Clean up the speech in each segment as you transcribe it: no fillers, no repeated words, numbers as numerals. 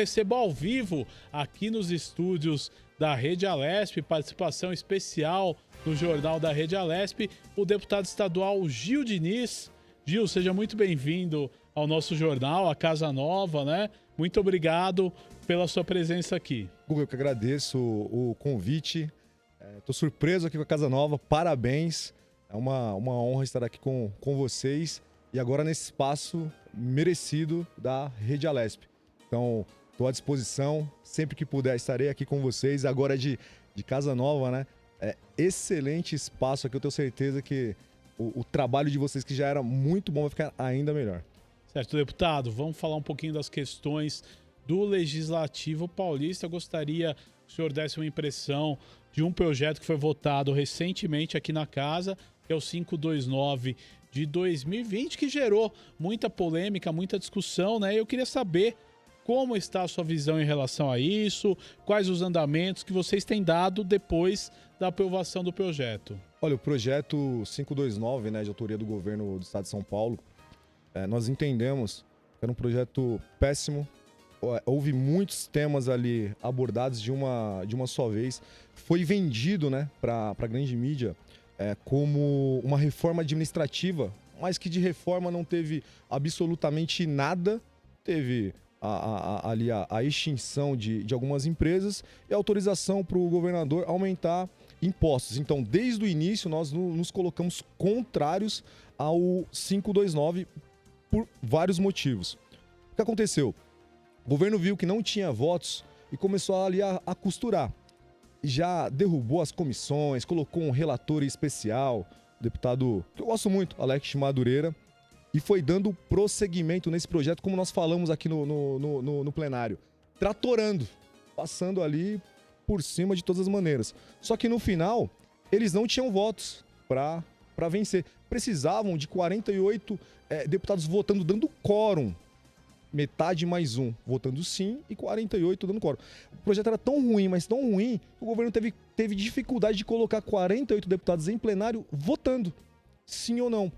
Recebo ao vivo aqui nos estúdios da Rede Alesp, participação especial no Jornal da Rede Alesp, o deputado estadual Gil Diniz. Gil, seja muito bem-vindo ao nosso jornal, a Casa Nova, né? Muito obrigado pela sua presença aqui. Google, eu que agradeço o convite. Estou surpreso aqui com a Casa Nova, parabéns. É uma honra estar aqui com vocês e agora nesse espaço merecido da Rede Alesp. Então, estou à disposição, sempre que puder estarei aqui com vocês. Agora de Casa Nova, né? Excelente espaço aqui, eu tenho certeza que o trabalho de vocês, que já era muito bom, vai ficar ainda melhor. Certo, deputado, vamos falar um pouquinho das questões do Legislativo Paulista. Eu gostaria que o senhor desse uma impressão de um projeto que foi votado recentemente aqui na casa, que é o 529 de 2020, que gerou muita polêmica, muita discussão, né? Eu queria saber como está a sua visão em relação a isso, quais os andamentos que vocês têm dado depois da aprovação do projeto. Olha, o projeto 529, né, de autoria do governo do estado de São Paulo, nós entendemos que era um projeto péssimo. Houve muitos temas ali abordados de uma só vez. Foi vendido, né, para a grande mídia como uma reforma administrativa, mas que de reforma não teve absolutamente nada. Teve ali a extinção de algumas empresas e a autorização para o governador aumentar impostos. Então, desde o início, nós nos colocamos contrários ao 529 por vários motivos. O que aconteceu? O governo viu que não tinha votos e começou ali a costurar. Já derrubou as comissões, colocou um relator especial, deputado que eu gosto muito, Alex Madureira, e foi dando prosseguimento nesse projeto, como nós falamos aqui no plenário, tratorando, passando ali por cima de todas as maneiras. Só que no final, eles não tinham votos para vencer. Precisavam de 48 deputados votando, dando quórum. Metade mais um votando sim e 48 dando quórum. O projeto era tão ruim, mas tão ruim, que o governo teve dificuldade de colocar 48 deputados em plenário votando, sim ou não.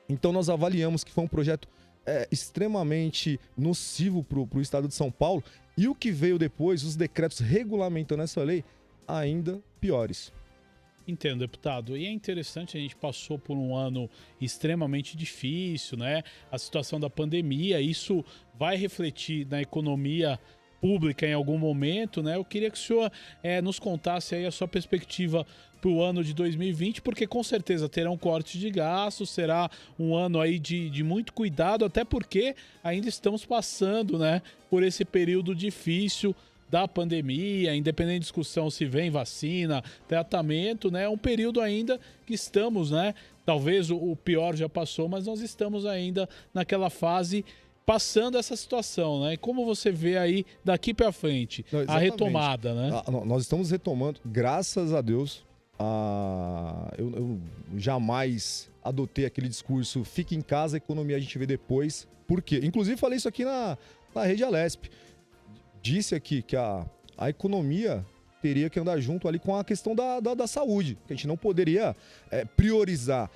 Então nós avaliamos que foi um projeto extremamente nocivo para o estado de São Paulo, e o que veio depois, os decretos regulamentando essa lei, ainda piores. Entendo, deputado. E é interessante, a gente passou por um ano extremamente difícil, né? A situação da pandemia, isso vai refletir na economia pública em algum momento, né? Eu queria que o senhor nos contasse aí a sua perspectiva para o ano de 2020, porque com certeza terão cortes de gastos, será um ano aí de muito cuidado, até porque ainda estamos passando, né, por esse período difícil da pandemia, independente de discussão se vem vacina, tratamento, né? É um período ainda que estamos, né? Talvez o pior já passou, mas nós estamos ainda naquela fase passando essa situação, né? E como você vê aí daqui para frente a retomada, né? Nós estamos retomando, graças a Deus. Eu jamais adotei aquele discurso fique em casa, a economia a gente vê depois. Por quê? Inclusive falei isso aqui na Rede Alesp. Disse aqui que a economia teria que andar junto ali com a questão da saúde. Que a gente não poderia priorizar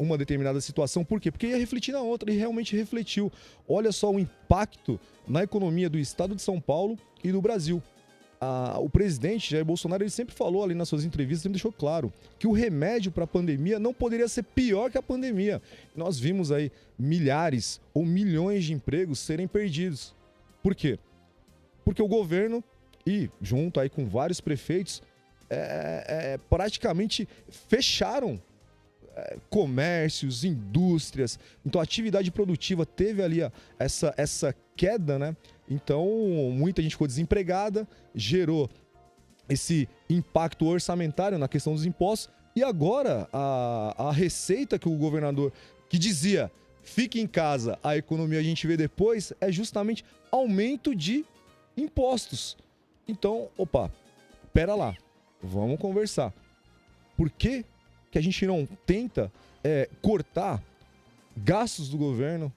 uma determinada situação. Por quê? Porque ia refletir na outra, e realmente refletiu. Olha só o impacto na economia do estado de São Paulo e do Brasil. O presidente Jair Bolsonaro, ele sempre falou ali nas suas entrevistas, sempre deixou claro que o remédio para a pandemia não poderia ser pior que a pandemia. Nós vimos aí milhares ou milhões de empregos serem perdidos. Por quê? Porque o governo, e junto aí com vários prefeitos, praticamente fecharam comércios, indústrias. Então a atividade produtiva teve ali essa queda, né? Então muita gente ficou desempregada, gerou esse impacto orçamentário na questão dos impostos. E agora a receita que o governador, que dizia fique em casa, a economia a gente vê depois, é justamente aumento de impostos. Então, pera lá, vamos conversar. Por que a gente não tenta cortar gastos do governo,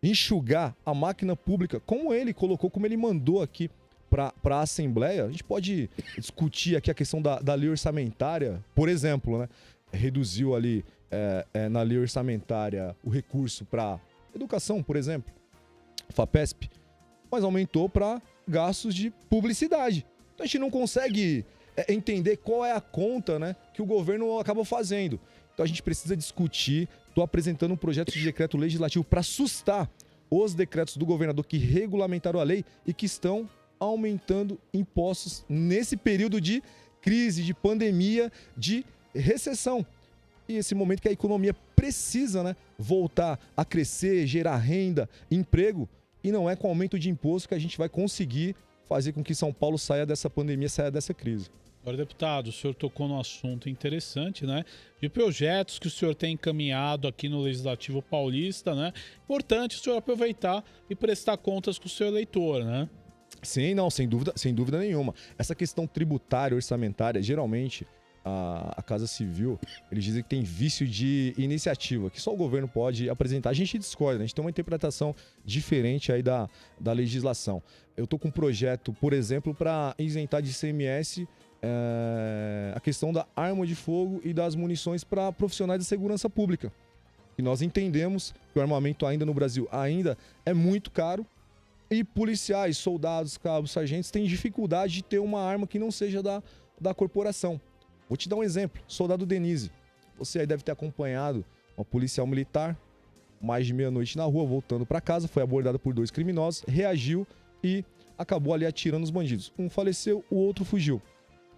enxugar a máquina pública, como ele colocou, como ele mandou aqui para a Assembleia? A gente pode discutir aqui a questão da lei orçamentária, por exemplo, né? Reduziu ali na lei orçamentária o recurso para educação, por exemplo, FAPESP. mas aumentou para gastos de publicidade. Então a gente não consegue entender qual é a conta, né, que o governo acaba fazendo. Então a gente precisa discutir. Estou apresentando um projeto de decreto legislativo para assustar os decretos do governador que regulamentaram a lei e que estão aumentando impostos nesse período de crise, de pandemia, de recessão. E esse momento que a economia precisa, né, voltar a crescer, gerar renda, emprego, e não é com aumento de imposto que a gente vai conseguir fazer com que São Paulo saia dessa pandemia, saia dessa crise. Agora, deputado, o senhor tocou num assunto interessante, né? De projetos que o senhor tem encaminhado aqui no Legislativo Paulista, né? Importante o senhor aproveitar e prestar contas com o seu eleitor, né? Sim, não, sem dúvida nenhuma. Essa questão tributária, orçamentária, geralmente a Casa Civil, eles dizem que tem vício de iniciativa, que só o governo pode apresentar. A gente discorda, a gente tem uma interpretação diferente aí da legislação. Eu estou com um projeto, por exemplo, para isentar de ICMS a questão da arma de fogo e das munições para profissionais de segurança pública. E nós entendemos que o armamento ainda no Brasil ainda é muito caro e policiais, soldados, cabos, sargentos têm dificuldade de ter uma arma que não seja da corporação. Vou te dar um exemplo. Soldado Denise. Você aí deve ter acompanhado uma policial militar, mais de meia-noite na rua, voltando para casa, foi abordada por 2 criminosos, reagiu e acabou ali atirando nos bandidos. Um faleceu, o outro fugiu.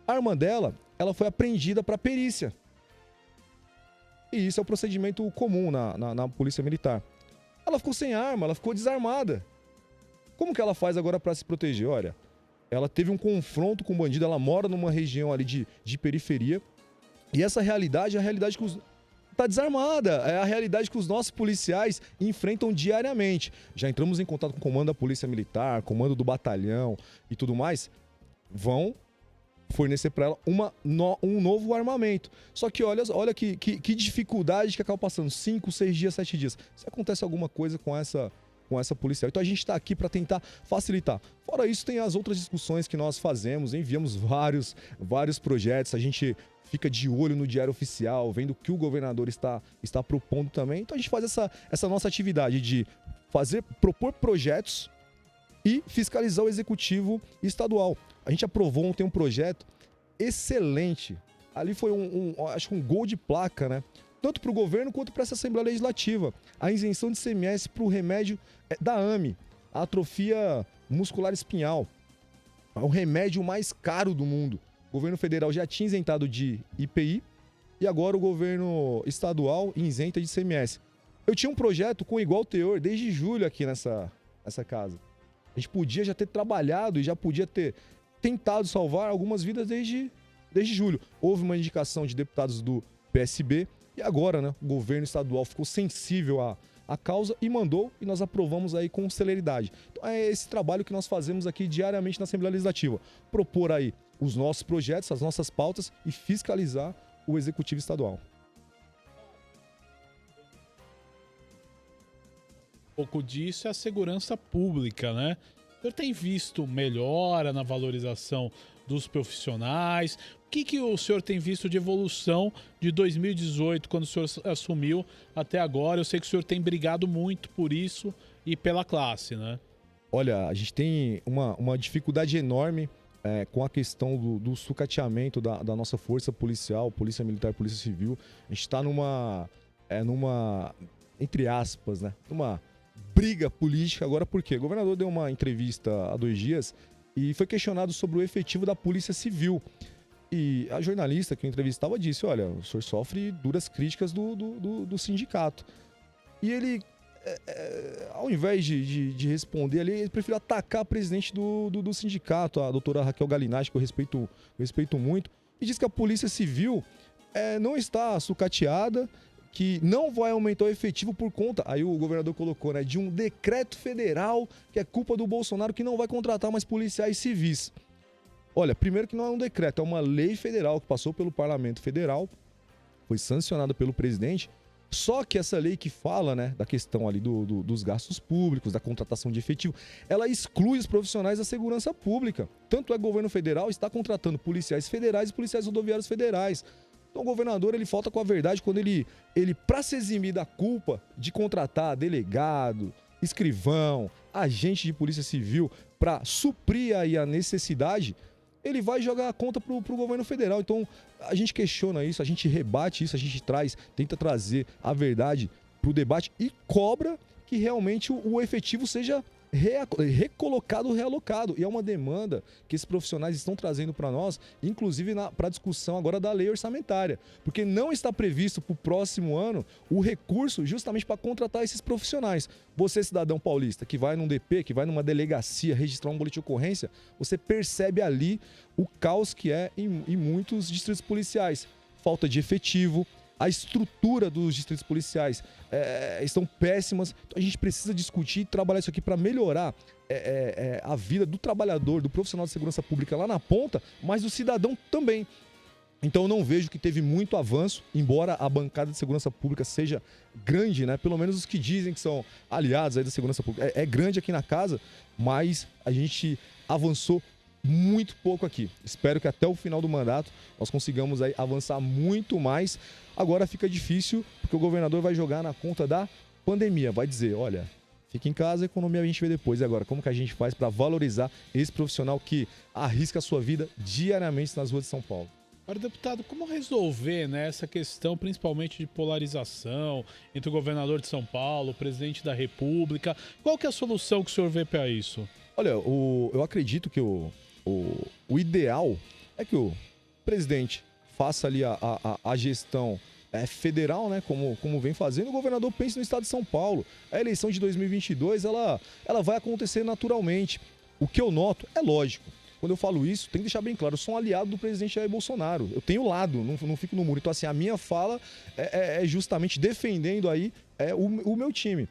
A arma dela, ela foi apreendida para perícia. E isso é o procedimento comum na polícia militar. Ela ficou sem arma, ela ficou desarmada. Como que ela faz agora para se proteger? Olha, ela teve um confronto com o bandido, ela mora numa região ali de periferia. E essa realidade é a realidade que tá desarmada, é a realidade que os nossos policiais enfrentam diariamente. Já entramos em contato com o comando da Polícia Militar, comando do batalhão e tudo mais. Vão fornecer para ela um novo armamento. Só que olha que dificuldade que acaba passando 5, 6 dias, 7 dias. Se acontece alguma coisa com essa policial. Então a gente está aqui para tentar facilitar. Fora isso, tem as outras discussões que nós fazemos, enviamos vários projetos, a gente fica de olho no Diário Oficial, vendo o que o governador está propondo também. Então a gente faz essa nossa atividade de propor projetos e fiscalizar o executivo estadual. A gente aprovou ontem um projeto excelente. Ali foi acho que um gol de placa, né? Tanto para o governo quanto para essa Assembleia Legislativa. A isenção de ICMS para o remédio da AME, a atrofia muscular espinhal. É o remédio mais caro do mundo. O governo federal já tinha isentado de IPI e agora o governo estadual isenta de ICMS. Eu tinha um projeto com igual teor desde julho aqui nessa casa. A gente podia já ter trabalhado e já podia ter tentado salvar algumas vidas desde julho. Houve uma indicação de deputados do PSB e agora, né, o governo estadual ficou sensível à causa e mandou, e nós aprovamos aí com celeridade. Então é esse trabalho que nós fazemos aqui diariamente na Assembleia Legislativa. Propor aí os nossos projetos, as nossas pautas e fiscalizar o Executivo Estadual. Um pouco disso é a segurança pública, né? O senhor tem visto melhora na valorização dos profissionais? O que o senhor tem visto de evolução de 2018, quando o senhor assumiu, até agora? Eu sei que o senhor tem brigado muito por isso e pela classe, né? Olha, a gente tem uma dificuldade enorme com a questão do sucateamento da nossa força policial, polícia militar, polícia civil. A gente está numa, entre aspas, né, numa briga política agora. Por quê? O governador deu uma entrevista há 2 dias e foi questionado sobre o efetivo da polícia civil. E a jornalista que o entrevistava disse, olha, o senhor sofre duras críticas do sindicato. E ele, ao invés de responder ali, ele preferiu atacar a presidente do sindicato, a doutora Raquel Galinatti, que eu respeito muito, e diz que a polícia civil não está sucateada, que não vai aumentar o efetivo por conta, aí o governador colocou, né, de um decreto federal que é culpa do Bolsonaro, que não vai contratar mais policiais civis. Olha, primeiro que não é um decreto, é uma lei federal que passou pelo Parlamento Federal, foi sancionada pelo presidente, só que essa lei que fala, né, da questão ali dos gastos públicos, da contratação de efetivo, ela exclui os profissionais da segurança pública. Tanto é que o governo federal está contratando policiais federais e policiais rodoviários federais. Então o governador, ele falta com a verdade quando ele para se eximir da culpa de contratar delegado, escrivão, agente de polícia civil para suprir aí a necessidade, ele vai jogar a conta pro governo federal. Então, a gente questiona isso, a gente rebate isso, a gente tenta trazer a verdade pro debate e cobra que realmente o efetivo seja recolocado, realocado. E é uma demanda que esses profissionais estão trazendo para nós, inclusive para a discussão agora da lei orçamentária. Porque não está previsto para o próximo ano o recurso justamente para contratar esses profissionais. Você, cidadão paulista, que vai num DP, que vai numa delegacia registrar um boletim de ocorrência, você percebe ali o caos que é em muitos distritos policiais. Falta de efetivo, a estrutura dos distritos policiais estão péssimas. Então a gente precisa discutir e trabalhar isso aqui para melhorar a vida do trabalhador, do profissional de segurança pública lá na ponta, mas do cidadão também. Então eu não vejo que teve muito avanço, embora a bancada de segurança pública seja grande, né? Pelo menos os que dizem que são aliados aí da segurança pública. É grande aqui na casa, mas a gente avançou muito pouco aqui. Espero que até o final do mandato nós consigamos aí avançar muito mais. Agora fica difícil, porque o governador vai jogar na conta da pandemia. Vai dizer, olha, fica em casa, a economia a gente vê depois. E agora, como que a gente faz para valorizar esse profissional que arrisca a sua vida diariamente nas ruas de São Paulo? Agora, deputado, como resolver, né, essa questão, principalmente de polarização entre o governador de São Paulo, o presidente da República? Qual que é a solução que o senhor vê para isso? Olha, eu acredito que o ideal é que o presidente faça ali a gestão federal, né, como vem fazendo, o governador pense no estado de São Paulo. A eleição de 2022, ela vai acontecer naturalmente. O que eu noto é lógico. Quando eu falo isso, tem que deixar bem claro, eu sou um aliado do presidente Jair Bolsonaro. Eu tenho lado, não fico no muro. Então, assim, a minha fala é justamente defendendo aí o meu time.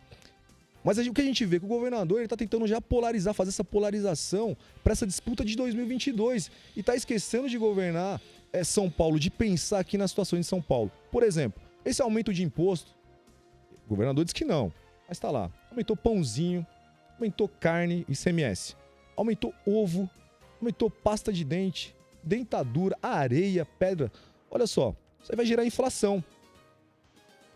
Mas o que a gente vê é que o governador está tentando já polarizar, fazer essa polarização para essa disputa de 2022. E está esquecendo de governar São Paulo, de pensar aqui na situação de São Paulo. Por exemplo, esse aumento de imposto, o governador diz que não, mas está lá. Aumentou pãozinho, aumentou carne, ICMS, aumentou ovo, aumentou pasta de dente, dentadura, areia, pedra. Olha só, isso aí vai gerar inflação.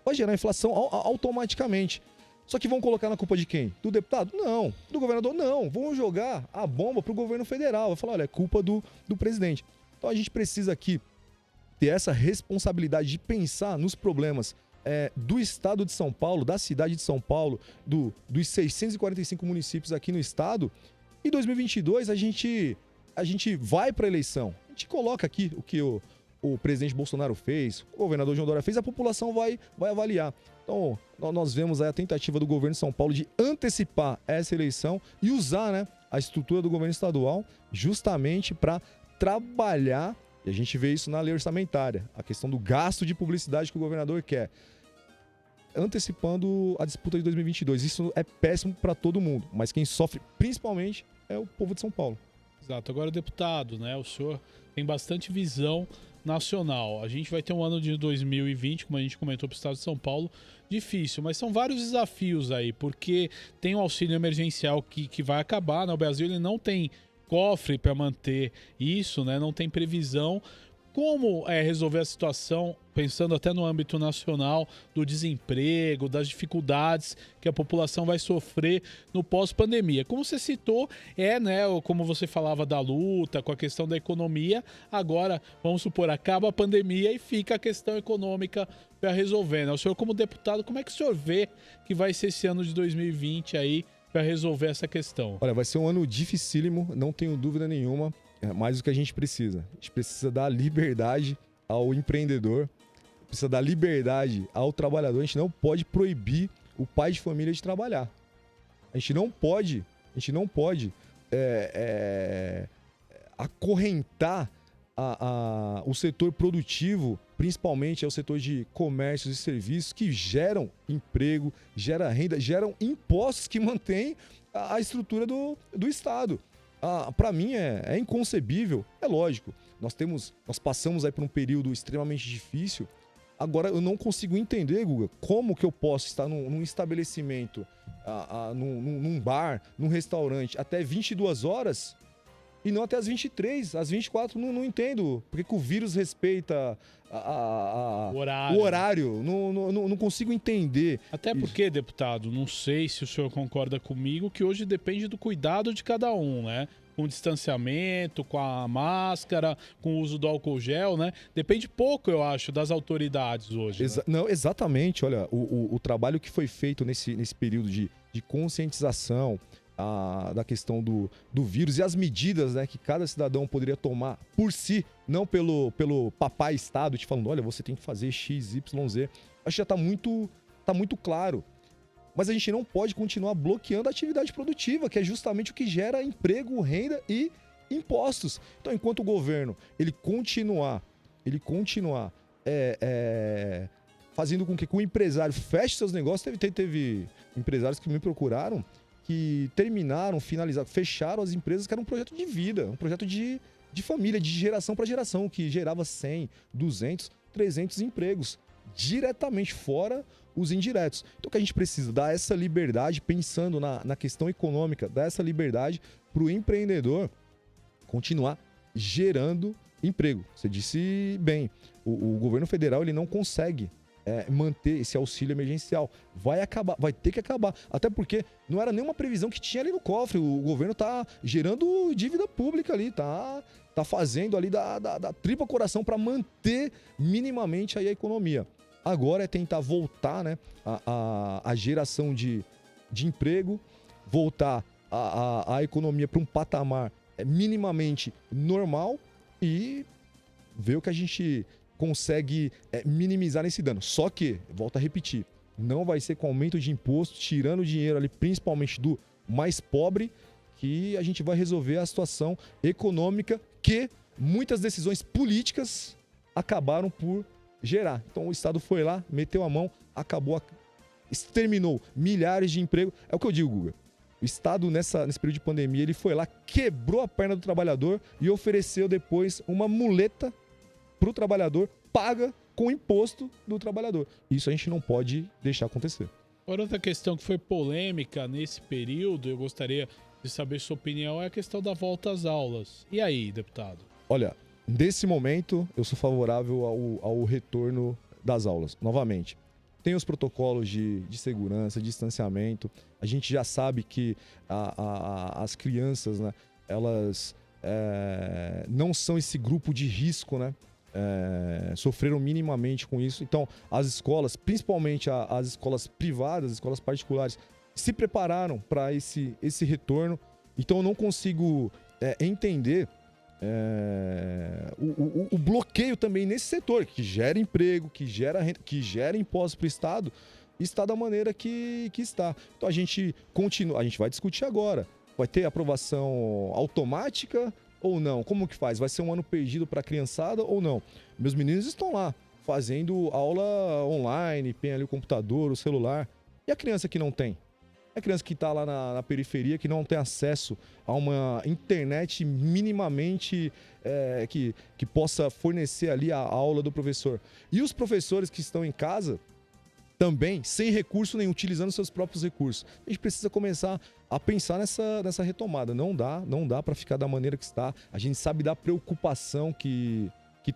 Vai gerar inflação automaticamente. Só que vão colocar na culpa de quem? Do deputado? Não. Do governador? Não. Vão jogar a bomba pro governo federal. Vai falar, olha, é culpa do presidente. Então a gente precisa aqui ter essa responsabilidade de pensar nos problemas do estado de São Paulo, da cidade de São Paulo, dos 645 municípios aqui no estado. Em 2022 a gente vai para a eleição. A gente coloca aqui o que o presidente Bolsonaro fez, o governador João Dória fez, a população vai avaliar. Então, nós vemos aí a tentativa do governo de São Paulo de antecipar essa eleição e usar, né, a estrutura do governo estadual justamente para trabalhar, e a gente vê isso na lei orçamentária, a questão do gasto de publicidade que o governador quer, antecipando a disputa de 2022. Isso é péssimo para todo mundo, mas quem sofre principalmente é o povo de São Paulo. Exato. Agora, deputado, né, o senhor tem bastante visão nacional. A gente vai ter um ano de 2020, como a gente comentou, para o estado de São Paulo, difícil, mas são vários desafios aí, porque tem o auxílio emergencial que vai acabar, né? O Brasil ele não tem cofre para manter isso, né? Não tem previsão. Como resolver a situação, pensando até no âmbito nacional, do desemprego, das dificuldades que a população vai sofrer no pós-pandemia? Como você citou, né, como você falava da luta, com a questão da economia, agora, vamos supor, acaba a pandemia e fica a questão econômica para resolver, né? O senhor, como deputado, como é que o senhor vê que vai ser esse ano de 2020 aí para resolver essa questão? Olha, vai ser um ano dificílimo, não tenho dúvida nenhuma. É mais do que a gente precisa. A gente precisa dar liberdade ao empreendedor, precisa dar liberdade ao trabalhador. A gente não pode proibir o pai de família de trabalhar. A gente não pode acorrentar o setor produtivo, principalmente o setor de comércios e serviços, que geram emprego, geram renda, geram impostos que mantêm a estrutura do Estado. Para mim é inconcebível. É lógico, nós passamos aí por um período extremamente difícil. Agora eu não consigo entender, Guga, como que eu posso estar num estabelecimento, num bar, num restaurante, até 22 horas e não até as 23, às 24, não entendo. Por que o vírus respeita o horário? Não consigo entender. Até porque, deputado, não sei se o senhor concorda comigo, que hoje depende do cuidado de cada um, né? Com o distanciamento, com a máscara, com o uso do álcool gel, né? Depende pouco, eu acho, das autoridades hoje. Né? Não, exatamente. Olha, o trabalho que foi feito nesse período de conscientização da questão do vírus e as medidas, né, que cada cidadão poderia tomar por si, não pelo papai Estado te falando, olha, você tem que fazer X, Y, Z. Acho que já está muito claro. Mas a gente não pode continuar bloqueando a atividade produtiva, que é justamente o que gera emprego, renda e impostos. Então, enquanto o governo ele continuar fazendo com que o empresário feche seus negócios, teve empresários que me procuraram que fecharam as empresas que era um projeto de vida, um projeto de família, de geração para geração, que gerava 100, 200, 300 empregos, diretamente, fora os indiretos. Então o que a gente precisa? Dar essa liberdade, pensando na questão econômica, dar essa liberdade para o empreendedor continuar gerando emprego. Você disse bem, o governo federal ele não consegue manter esse auxílio emergencial. Vai ter que acabar. Até porque não era nenhuma previsão que tinha ali no cofre. O governo tá gerando dívida pública ali, tá fazendo ali da tripa coração para manter minimamente aí a economia. Agora é tentar voltar, né, a geração de emprego, voltar a economia para um patamar minimamente normal e ver o que a gente consegue minimizar nesse dano. Só que, volto a repetir, não vai ser com aumento de imposto, tirando dinheiro ali, principalmente do mais pobre, que a gente vai resolver a situação econômica que muitas decisões políticas acabaram por gerar. Então o Estado foi lá, meteu a mão, exterminou milhares de empregos. É o que eu digo, Guga. O Estado, nesse período de pandemia, ele foi lá, quebrou a perna do trabalhador e ofereceu depois uma muleta para o trabalhador, paga com o imposto do trabalhador. Isso a gente não pode deixar acontecer. Outra questão que foi polêmica nesse período, eu gostaria de saber sua opinião, é a questão da volta às aulas. E aí, deputado? Olha, nesse momento, eu sou favorável ao retorno das aulas. Novamente, tem os protocolos de segurança, de distanciamento. A gente já sabe que as crianças, né, elas não são esse grupo de risco, né? Sofreram minimamente com isso. Então, as escolas, principalmente as escolas privadas, as escolas particulares, se prepararam para esse retorno. Então, eu não consigo entender o bloqueio também nesse setor, que gera emprego, que gera renda, que gera impostos para o Estado, está da maneira que está. Então, a gente vai discutir agora. Vai ter aprovação automática ou não? Como que faz? Vai ser um ano perdido para a criançada ou não? Meus meninos estão lá fazendo aula online, tem ali o computador, o celular. E a criança que não tem? A criança que está lá na periferia, que não tem acesso a uma internet minimamente que possa fornecer ali a aula do professor. E os professores que estão em casa também, sem recurso nenhum, utilizando seus próprios recursos. A gente precisa começar a pensar nessa retomada. Não dá para ficar da maneira que está. A gente sabe da preocupação que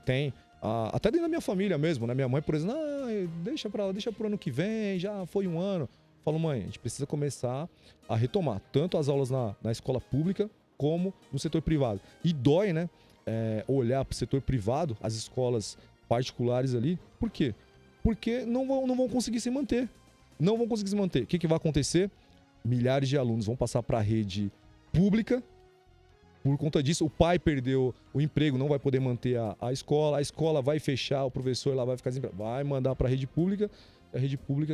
tem. Até dentro da minha família mesmo, né? Minha mãe, por exemplo, deixa pro ano que vem, já foi um ano. Eu falo, mãe, a gente precisa começar a retomar tanto as aulas na escola pública como no setor privado. E dói, né? Olhar para o setor privado, as escolas particulares ali. Por quê? Porque não vão conseguir se manter. Não vão conseguir se manter. O que vai acontecer? Milhares de alunos vão passar para a rede pública. Por conta disso, o pai perdeu o emprego, não vai poder manter a escola vai fechar, o professor lá vai ficar desempregado. Vai mandar para a rede pública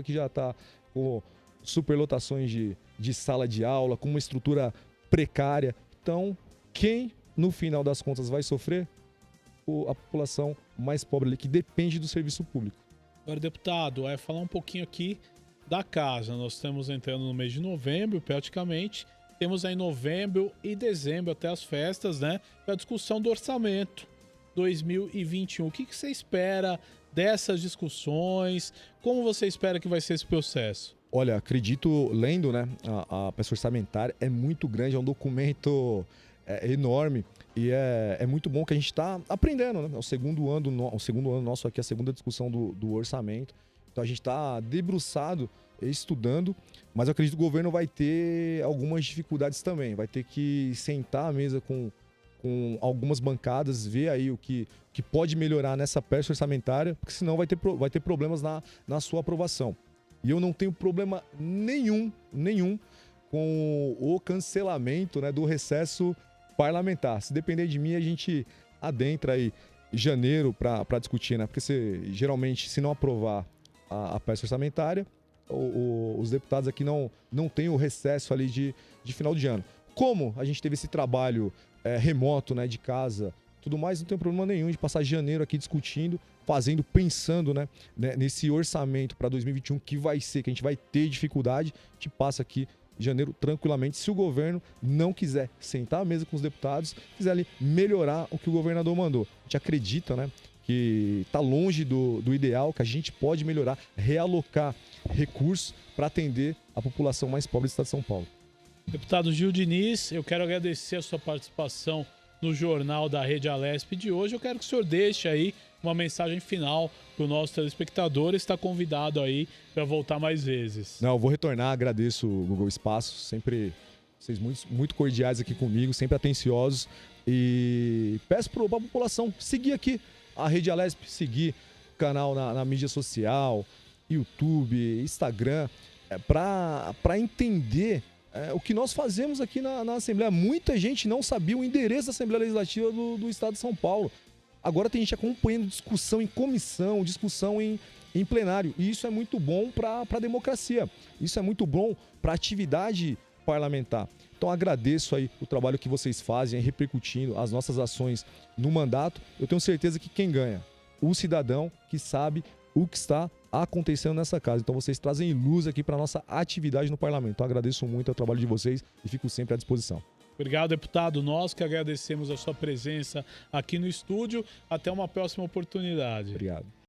que já está com superlotações de sala de aula, com uma estrutura precária. Então, quem, no final das contas, vai sofrer? A população mais pobre ali, que depende do serviço público. Agora, deputado, falar um pouquinho aqui da casa. Nós estamos entrando no mês de novembro, praticamente. Temos aí novembro e dezembro até as festas, né? Para a discussão do orçamento 2021. O que você espera dessas discussões? Como você espera que vai ser esse processo? Olha, acredito, lendo, né, a peça orçamentária, é muito grande, é um documento é enorme e é muito bom que a gente está aprendendo, né? É o segundo ano nosso aqui, a segunda discussão do orçamento. Então a gente está debruçado, estudando, mas eu acredito que o governo vai ter algumas dificuldades também. Vai ter que sentar à mesa com algumas bancadas, ver aí o que pode melhorar nessa peça orçamentária, porque senão vai ter problemas na sua aprovação. E eu não tenho problema nenhum com o cancelamento, né, do recesso parlamentar. Se depender de mim, a gente adentra aí janeiro para discutir, né? Porque geralmente, se não aprovar a peça orçamentária, os deputados aqui não têm o recesso ali de final de ano. Como a gente teve esse trabalho remoto, né, de casa, tudo mais, não tem problema nenhum de passar janeiro aqui discutindo, pensando, né, nesse orçamento para 2021 que a gente vai ter dificuldade, a gente passa aqui janeiro tranquilamente, se o governo não quiser sentar à mesa com os deputados, quiser ali melhorar o que o governador mandou. A gente acredita, né, que está longe do ideal, que a gente pode melhorar, realocar recursos para atender a população mais pobre do estado de São Paulo. Deputado Gil Diniz, eu quero agradecer a sua participação no Jornal da Rede Alesp de hoje. Eu quero que o senhor deixe aí uma mensagem final para o nosso telespectador. Está convidado aí para voltar mais vezes. Não, eu vou retornar, agradeço o Google Espaço, sempre vocês muito cordiais aqui comigo, sempre atenciosos. E peço para a população seguir aqui a Rede Alesp, seguir o canal na mídia social, YouTube, Instagram, para entender o que nós fazemos aqui na Assembleia. Muita gente não sabia o endereço da Assembleia Legislativa do Estado de São Paulo. Agora tem gente acompanhando discussão em comissão, discussão em plenário. E isso é muito bom para a democracia. Isso é muito bom para a atividade parlamentar. Então agradeço aí o trabalho que vocês fazem, repercutindo as nossas ações no mandato. Eu tenho certeza que quem ganha? O cidadão que sabe o que está acontecendo nessa casa. Então vocês trazem luz aqui para a nossa atividade no parlamento. Então agradeço muito o trabalho de vocês e fico sempre à disposição. Obrigado, deputado. Nós que agradecemos a sua presença aqui no estúdio. Até uma próxima oportunidade. Obrigado.